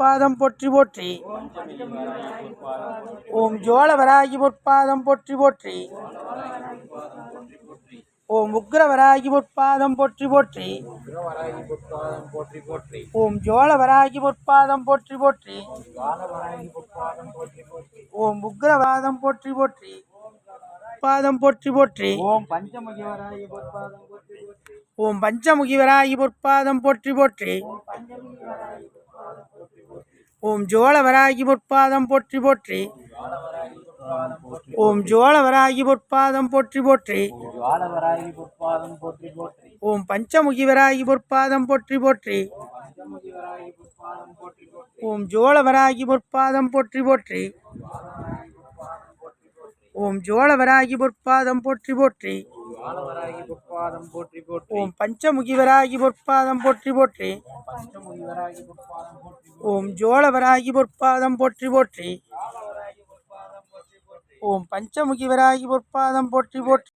பொற்பாதம் போற்றி போற்றி. ஓம் ஜோலவராகி பொற்பாதம் போற்றி போற்றி. ஓம் உக்ரவராகி பொற்பாதம் போற்றி போற்றி. ஓம் ஜோலவராகி பொற்பாதம் போற்றி போற்றி. ஓம் உக்ரவாதம் போற்றி போற்றி. பாதம் போற்றி போற்றி. ஓம் பஞ்சமுகிவராகி பொற்பாதம் போற்றி போற்றி. ஓம் பஞ்சமுகிவராகி பொற்பாதம் போற்றி போற்றி. ஓம் ஜோலவராகி பொற்பாதம் போற்றி போற்றி. ஓம் ஜோலவராகி பொற்பாதம் போற்றி போற்றி. ஓம் பஞ்சமுகிவராகி பொற்பாதம் போற்றி போற்றி. ஓம் ஜோலவராகி பொற்பாதம் போற்றி போற்றி. ஓம் ஜோலவராகி பொற்பாதம் போற்றி போற்றி. ஓம் பஞ்சமுகிவராகி பொற்பாதம் போற்றி போற்றி. ஓம் ஜோலவராகி பொற்பாதம் போற்றி போற்றி. ஓம் பஞ்சமுகிவராகி பொற்பாதம் போற்றி போற்றி.